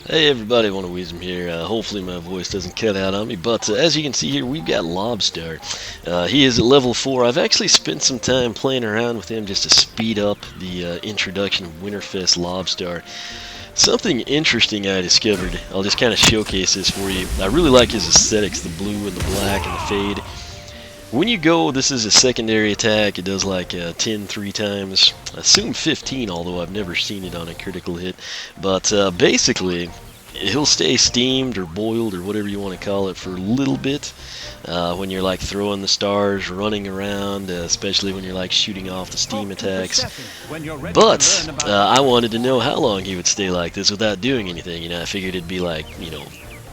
Hey everybody, One of Wisdom here. Hopefully my voice doesn't cut out on me, but as you can see here, we've got Lob-Star. He is at level 4. I've actually spent some time playing around with him just to speed up the introduction of Winterfest Lob-Star. Something interesting I discovered, I'll just kind of showcase this for you. I really like his aesthetics, the blue and the black and the fade. When you go, this is a secondary attack. It does like 10 three times. I assume 15, although I've never seen it on a critical hit. But basically, he'll stay steamed or boiled or whatever you want to call it for a little bit when you're like throwing the stars, running around, especially when you're like shooting off the steam attacks. But I wanted to know how long he would stay like this without doing anything. I figured it'd be like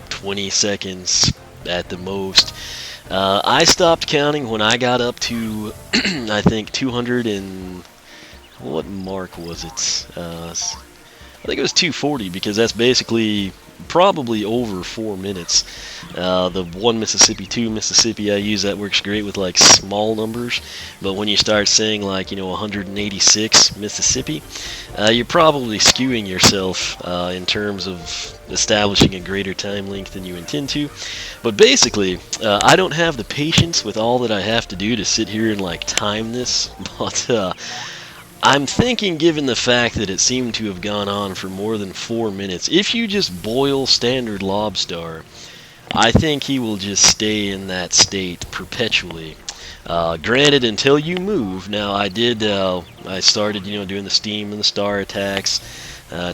20 seconds at the most. I stopped counting when I got up to, I think, 200 and, what mark was it? I think it was 240 because that's basically probably over 4 minutes. The 1 Mississippi, 2 Mississippi I use, that works great with like small numbers, but when you start saying like 186 Mississippi, you're probably skewing yourself in terms of establishing a greater time length than you intend to. But basically, I don't have the patience with all that I have to do to sit here and like time this, but I'm thinking, given the fact that it seemed to have gone on for more than 4 minutes, if you just boil standard Lob-Star, I think he will just stay in that state perpetually. Granted, until you move. Now, I started, doing the steam and the star attacks,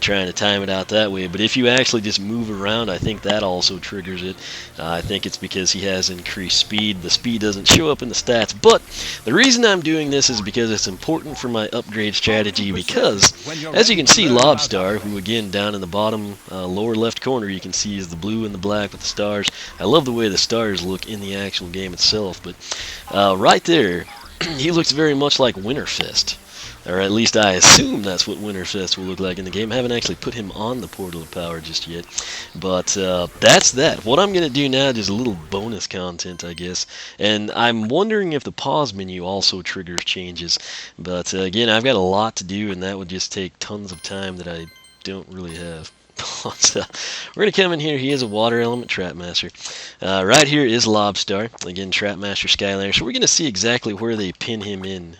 trying to time it out that way. But if you actually just move around, I think that also triggers it. I think it's because he has increased speed. The speed doesn't show up in the stats. But the reason I'm doing this is because it's important for my upgrade strategy, because as you can see, Lob-Star, who again down in the bottom lower left corner you can see is the blue and the black with the stars. I love the way the stars look in the actual game itself, but right there, he looks very much like Winterfest. Or at least I assume that's what Winterfest will look like in the game. I haven't actually put him on the Portal of Power just yet. But that's that. What I'm going to do now is a little bonus content, I guess. And I'm wondering if the pause menu also triggers changes. But again, I've got a lot to do, and that would just take tons of time that I don't really have. So, we're going to come in here. He is a water element Trapmaster. Right here is Lob-Star. Again, Trapmaster Skylander. So we're going to see exactly where they pin him in.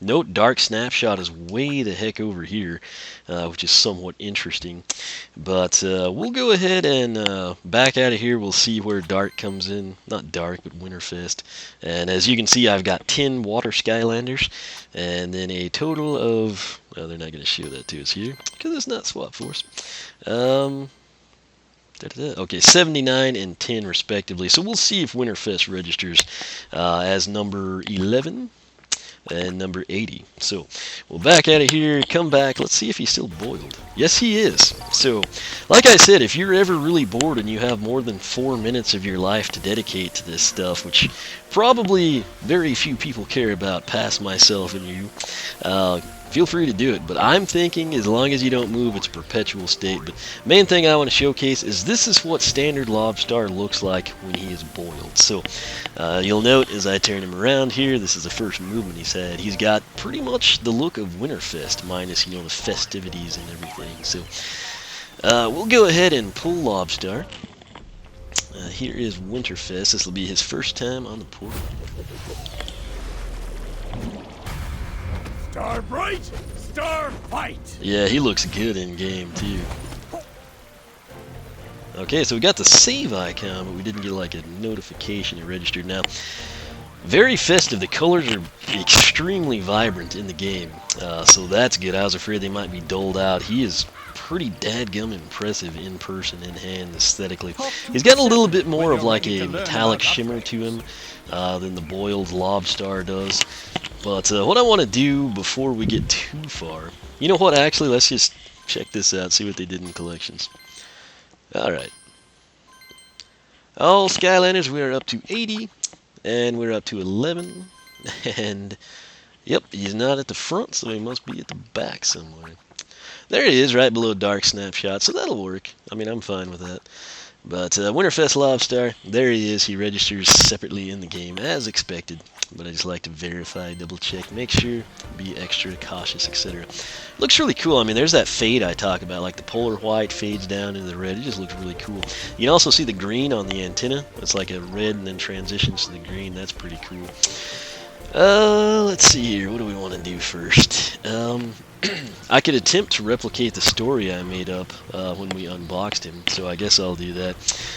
Note Dark Snapshot is way the heck over here, which is somewhat interesting. But we'll go ahead and back out of here. We'll see where Dark comes in. Not Dark, but Winterfest. And as you can see, I've got 10 water Skylanders. And then a total of... Well, they're not going to show that to us here because it's not Swap Force. Okay, 79 and 10 respectively. So we'll see if Winterfest registers as number 11 and number 80. So we'll back out of here, come back. Let's see if he's still boiled. Yes, he is. So, like I said, if you're ever really bored and you have more than 4 minutes of your life to dedicate to this stuff, which probably very few people care about past myself and you, feel free to do it. But I'm thinking as long as you don't move, it's a perpetual state. But main thing I want to showcase is this is what standard Lob-Star looks like when he is boiled. So you'll note as I turn him around here, this is the first movement he's had. He's got pretty much the look of Winterfest, minus the festivities and everything. So we'll go ahead and pull Lob-Star. Here is Winterfest. This will be his first time on the portal. Star bright, star fight. Yeah, he looks good in game too. Okay, so we got the save icon, but we didn't get like a notification it registered. Now, very festive. The colors are extremely vibrant in the game, so that's good. I was afraid they might be dulled out. He is pretty dadgum impressive in person, in hand, aesthetically. He's got a little bit more of like a metallic shimmer to him than the boiled Lob-Star does. But what I want to do before we get too far, you know what, actually, let's just check this out, see what they did in collections. Alright. All Skylanders, we are up to 80, and we're up to 11, and, yep, he's not at the front, so he must be at the back somewhere. There he is, right below Dark Snapshot, so that'll work. I mean, I'm fine with that. But Winterfest Lob-Star, there he is. He registers separately in the game as expected. But I just like to verify, double check, make sure, be extra cautious, etc. Looks really cool. I mean, there's that fade I talk about, like the polar white fades down into the red. It just looks really cool. You can also see the green on the antenna. It's like a red and then transitions to the green. That's pretty cool. Let's see here. What do we want to do first? I could attempt to replicate the story I made up when we unboxed him, so I guess I'll do that.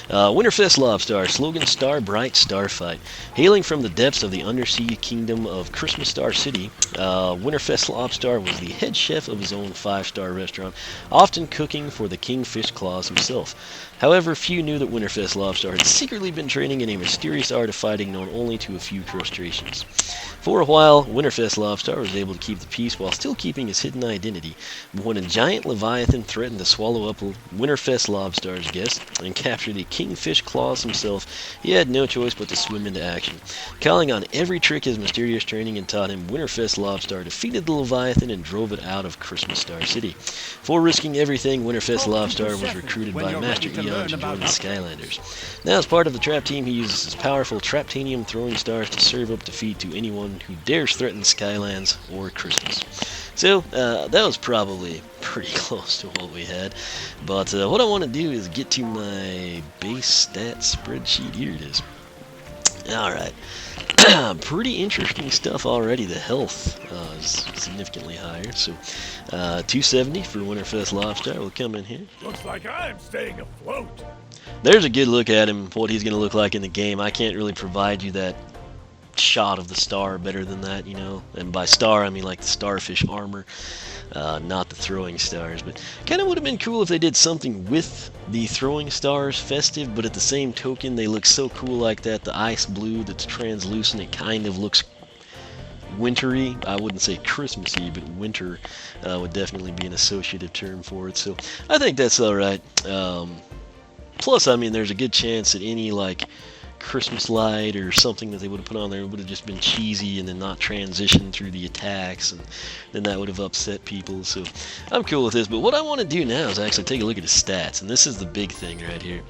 Winterfest Lob-Star, slogan Star Bright Starfight. Hailing from the depths of the undersea kingdom of Christmas Star City, Winterfest Lob-Star was the head chef of his own 5-star restaurant, often cooking for the Kingfish Claus himself. However, few knew that Winterfest Lob-Star had secretly been training in a mysterious art of fighting known only to a few crustaceans. For a while, Winterfest Lob-Star was able to keep the peace while still keeping his hidden identity, but when a giant leviathan threatened to swallow up Winterfest Lob-Star's guest and captured a Kingfish Claus himself, he had no choice but to swim into action. Calling on every trick his mysterious training had taught him, Winterfest Lob-Star defeated the leviathan and drove it out of Christmas Star City. For risking everything, Winterfest Lob-Star was recruited by Master Eon to join the Skylanders. Now, as part of the trap team, he uses his powerful Traptanium throwing stars to serve up defeat to anyone who dares threaten Skylands or Christmas. So, that was probably pretty close to what we had. But what I want to do is get to my base stats spreadsheet. Here it is. Alright. Pretty interesting stuff already. The health is significantly higher. So, 270 for Winterfest Lob-Star will come in here. Looks like I'm staying afloat. There's a good look at him, what he's going to look like in the game. I can't really provide you that shot of the star better than that, you know. And by star, I mean like the starfish armor, not the throwing stars. But kind of would have been cool if they did something with the throwing stars festive, but at the same token, they look so cool like that. The ice blue that's translucent, it kind of looks wintry. I wouldn't say Christmassy, but winter would definitely be an associative term for it. So I think that's all right. Plus, I mean, there's a good chance that any like Christmas light or something that they would have put on there would have just been cheesy and then not transitioned through the attacks, and then that would have upset people. So I'm cool with this, but what I want to do now is actually take a look at his stats, and this is the big thing right here.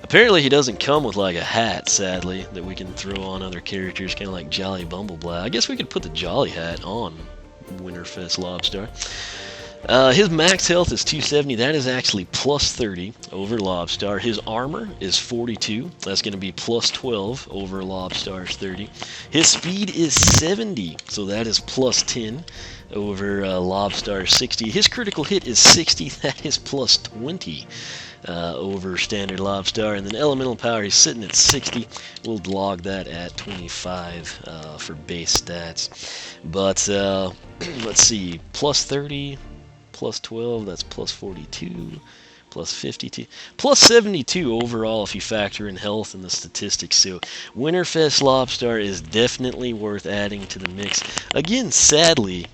Apparently he doesn't come with like a hat, sadly, that we can throw on other characters, kind of like Jolly Bumble Blast. I guess we could put the Jolly hat on Winterfest Lob-Star. His max health is 270. That is actually plus 30 over Lob-Star. His armor is 42. That's going to be plus 12 over Lob-Star's 30. His speed is 70, so that is plus 10 over Lob-Star's 60. His critical hit is 60. That is plus 20 over standard Lob-Star. And then elemental power, he's sitting at 60. We'll log that at 25 for base stats. But let's see, plus 30. Plus 12, that's plus 42, plus 52, plus 72 overall if you factor in health and the statistics. So Winterfest Lob-Star is definitely worth adding to the mix. Again, sadly,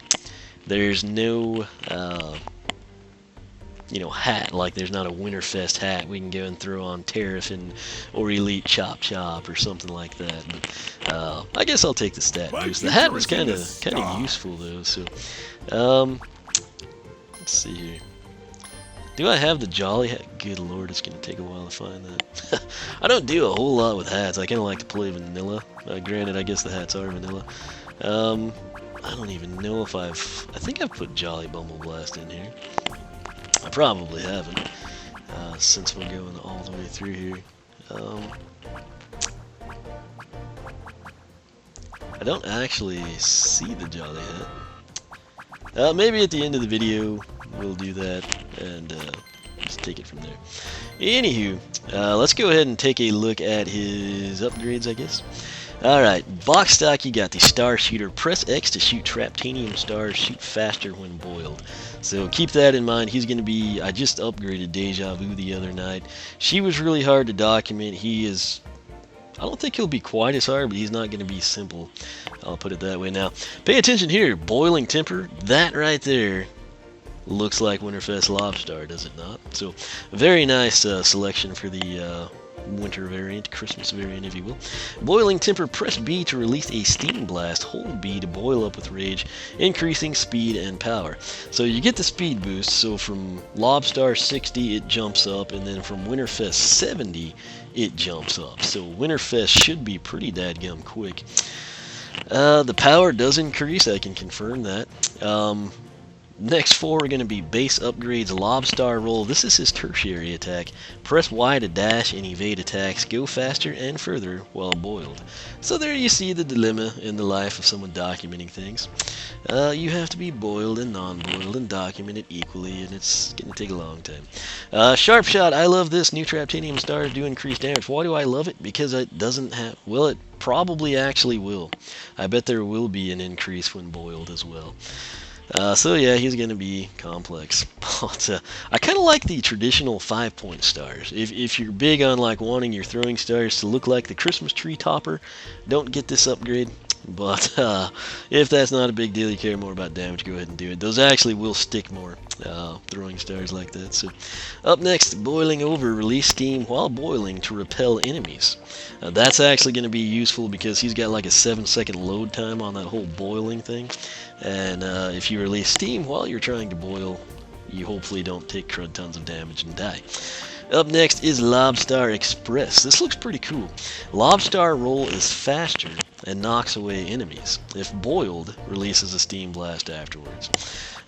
there's no, hat. Like, there's not a Winterfest hat we can go and throw on Terrafin or Elite Chop Chop or something like that. But I guess I'll take the stat boost. The hat was kind of useful though. So. Let's see here. Do I have the Jolly hat? Good lord, it's going to take a while to find that. I don't do a whole lot with hats. I kind of like to play vanilla. Granted, I guess the hats are vanilla. I don't even know if I think I've put Jolly Bumble Blast in here. I probably haven't, since we're going all the way through here. I don't actually see the Jolly hat. Maybe at the end of the video we'll do that and just take it from there. Anywho, let's go ahead and take a look at his upgrades, I guess. Alright, box stock, you got the Star Shooter. Press X to shoot Traptanium stars, shoot faster when boiled. So keep that in mind. He's going to be, I just upgraded Deja Vu the other night. She was really hard to document. He is, I don't think he'll be quite as hard, but he's not going to be simple. I'll put it that way. Now, pay attention here. Boiling temper, that right there looks like Winterfest Lob-Star, does it not? So, very nice selection for the winter variant, Christmas variant, if you will. Boiling temper, press B to release a steam blast. Hold B to boil up with rage, increasing speed and power. So you get the speed boost. So from Lob-Star 60, it jumps up, and then from Winterfest 70, it jumps up. So Winterfest should be pretty dadgum quick. The power does increase, I can confirm that. Next four are going to be base upgrades, Lob-Star roll. This is his tertiary attack. Press Y to dash and evade attacks. Go faster and further while boiled. So there you see the dilemma in the life of someone documenting things. You have to be boiled and non-boiled and document it equally, and it's going to take a long time. Sharp Shot, I love this. New Traptanium stars do increase damage. Why do I love it? Because it doesn't have... Well, it probably actually will. I bet there will be an increase when boiled as well. So yeah, he's going to be complex. But I kind of like the traditional 5-point stars. If you're big on like wanting your throwing stars to look like the Christmas tree topper, don't get this upgrade. But if that's not a big deal, you care more about damage, go ahead and do it. Those actually will stick more, throwing stars like that. So up next, boiling over, release steam while boiling to repel enemies. That's actually going to be useful because he's got like a 7-second load time on that whole boiling thing. And if you release steam while you're trying to boil, you hopefully don't take crud tons of damage and die. Up next is Lob-Star Express. This looks pretty cool. Lob-Star roll is faster and knocks away enemies. If boiled, releases a steam blast afterwards.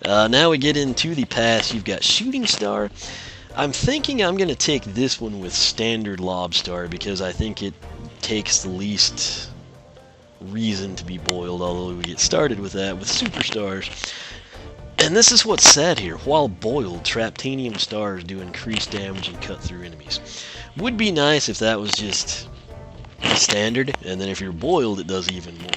Now we get into the pass. You've got Shooting Star. I'm thinking I'm going to take this one with standard Lob-Star because I think it takes the least reason to be boiled, although we get started with that with Superstars. And this is what's sad here. While boiled, Traptanium stars do increased damage and cut through enemies. Would be nice if that was just standard, and then if you're boiled, it does even more.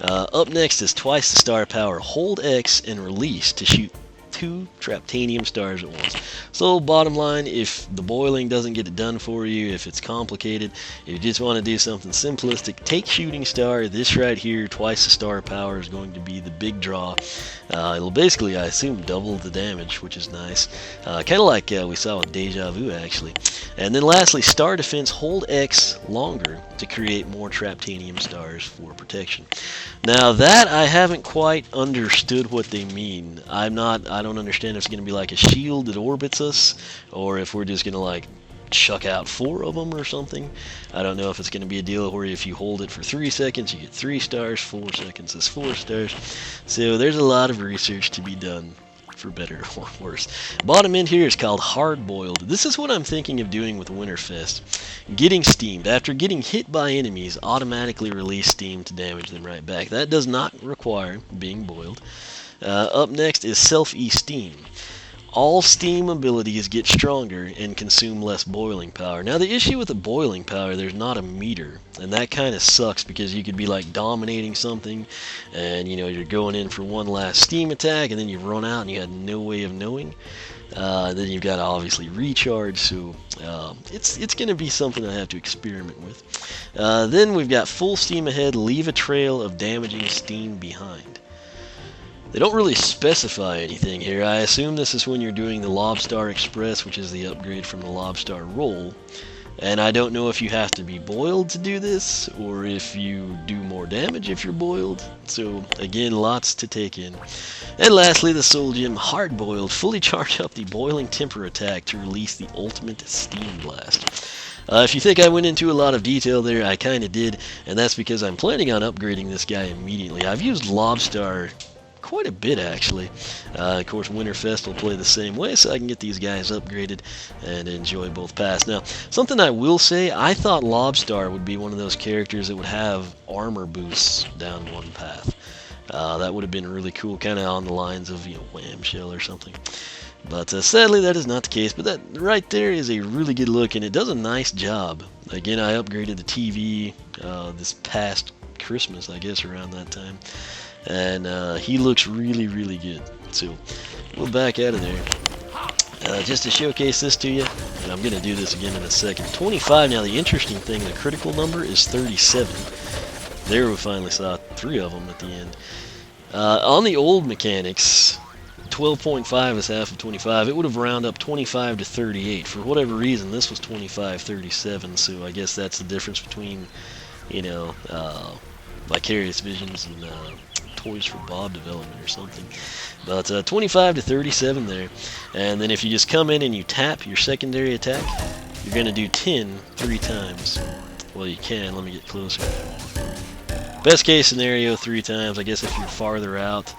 Up next is twice the star power. Hold X and release to shoot 2 Traptanium stars at once. So bottom line, if the boiling doesn't get it done for you, if it's complicated, if you just want to do something simplistic, take Shooting Star. This right here, twice the star power, is going to be the big draw. It'll basically, I assume, double the damage, which is nice. Kind of like we saw with Deja Vu, actually. And then lastly, Star Defense, hold X longer to create more Traptanium stars for protection. Now that I haven't quite understood what they mean. I don't understand if it's going to be like a shield that orbits us, or if we're just going to like chuck out 4 of them or something. I don't know if it's going to be a deal where if you hold it for 3 seconds, you get 3 stars, 4 seconds is 4 stars. So there's a lot of research to be done, for better or worse. Bottom end here is called Hard Boiled. This is what I'm thinking of doing with Winterfest. Getting steamed. After getting hit by enemies, automatically release steam to damage them right back. That does not require being boiled. Up next is Self-Esteem. All steam abilities get stronger and consume less boiling power. Now the issue with the boiling power, there's not a meter, and that kind of sucks because you could be like dominating something and you're going in for one last steam attack and then you run out and you had no way of knowing. Then you've got to obviously recharge, so it's going to be something I have to experiment with. Then we've got Full Steam Ahead, leave a trail of damaging steam behind. They don't really specify anything here. I assume this is when you're doing the Lob-Star Express, which is the upgrade from the Lob-Star Roll. And I don't know if you have to be boiled to do this, or if you do more damage if you're boiled. So, again, lots to take in. And lastly, the Soul Gem, Hard Boiled. Fully charge up the Boiling Temper attack to release the Ultimate Steam Blast. If you think I went into a lot of detail there, I kind of did. And that's because I'm planning on upgrading this guy immediately. I've used Lob-Star quite a bit, actually. Of course, Winterfest will play the same way, so I can get these guys upgraded and enjoy both paths. Now, something I will say, I thought Lob-Star would be one of those characters that would have armor boosts down one path. That would have been really cool, kind of on the lines of, Wham Shell or something. But sadly, that is not the case. But that right there is a really good look, and it does a nice job. Again, I upgraded the TV this past Christmas, I guess, around that time. And he looks really, really good. So we'll back out of there. Just to showcase this to you, and I'm going to do this again in a second. 25, now the interesting thing, the critical number is 37. There we finally saw 3 of them at the end. On the old mechanics, 12.5 is half of 25. It would have rounded up 25 to 38. For whatever reason, this was 25.37, so I guess that's the difference between, you know, Vicarious Visions and Toys for Bob development or something. But 25 to 37 there. And then if you just come in and you tap your secondary attack, you're going to do 10 3 times. Well, you can. Let me get closer. Best case scenario, 3 times. I guess if you're farther out,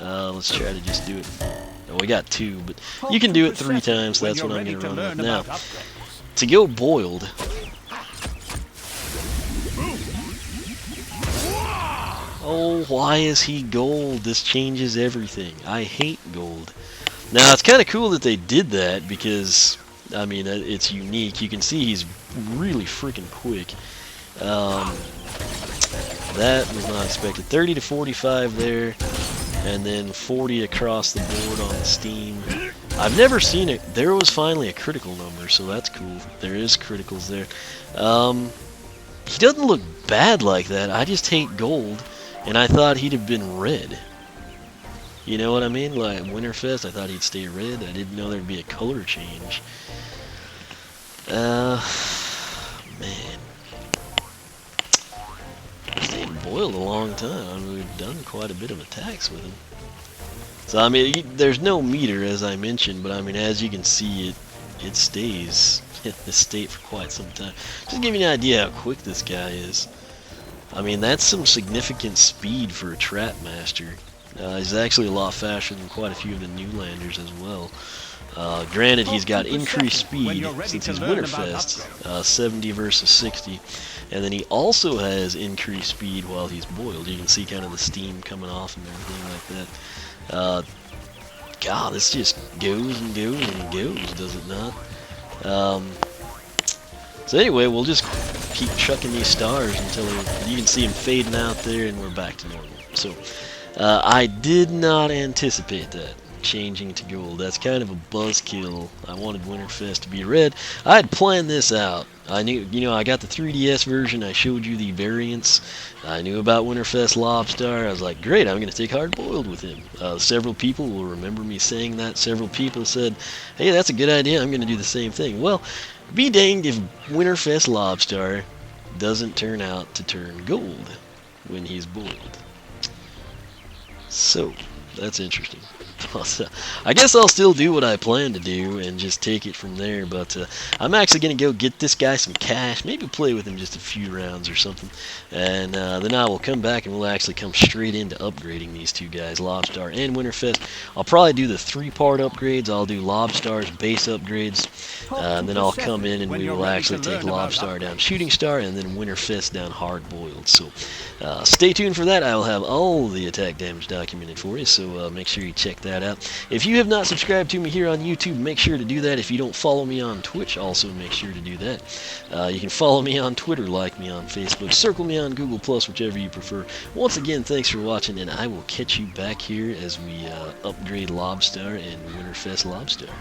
let's try to just do it. Oh, we got 2, but you can do it 3 times. So that's what I'm going to run with. Now, to go boiled, oh, why is he gold? This changes everything. I hate gold. Now, it's kind of cool that they did that because, I mean, it's unique. You can see he's really freaking quick. That was not expected. 30 to 45 there, and then 40 across the board on the Steam. I've never seen it. There was finally a critical number, so that's cool. There is criticals there. He doesn't look bad like that. I just hate gold, and I thought he'd have been red. You know what I mean? Like Winterfest, I thought he'd stay red. I didn't know there'd be a color change. Man. Stayed boiled a long time. I mean, we've done quite a bit of attacks with him. So, I mean, there's no meter, as I mentioned, but I mean, as you can see, it stays in this state for quite some time. Just to give you an idea how quick this guy is. I mean, that's some significant speed for a Trap Master. He's actually a lot faster than quite a few of the new landers as well. Granted, he's got increased speed since he's Winterfest, 70 versus 60. And then he also has increased speed while he's boiled. You can see kind of the steam coming off and everything like that. God, this just goes and goes and goes, does it not? So anyway, we'll just keep chucking these stars until you can see them fading out there and we're back to normal. So I did not anticipate that, changing to gold. That's kind of a buzzkill. I wanted Winterfest to be red. I had planned this out. I knew, you know, I got the 3DS version. I showed you the variants. I knew about Winterfest Lob-Star. I was like, great, I'm going to take hard boiled with him. Several people will remember me saying that. Several people said, hey, that's a good idea. I'm going to do the same thing. Well, be danged if Winterfest Lob-Star doesn't turn out to turn gold when he's boiled. So, that's interesting. I guess I'll still do what I plan to do and just take it from there, but I'm actually going to go get this guy some cash, maybe play with him just a few rounds or something, and then I will come back and we'll actually come straight into upgrading these two guys, Lob-Star and Winterfest. I'll probably do the 3-part upgrades. I'll do Lob-Star's base upgrades, and then I'll come in and we will actually take Lob-Star down Shooting Star and then Winterfest down Hard Boiled. So stay tuned for that. I will have all the attack damage documented for you, so make sure you check that out. If you have not subscribed to me here on YouTube, make sure to do that. If you don't follow me on Twitch, also make sure to do that. You can follow me on Twitter, like me on Facebook, circle me on Google+, whichever you prefer. Once again, thanks for watching, and I will catch you back here as we upgrade Lob-Star and Winterfest Lob-Star.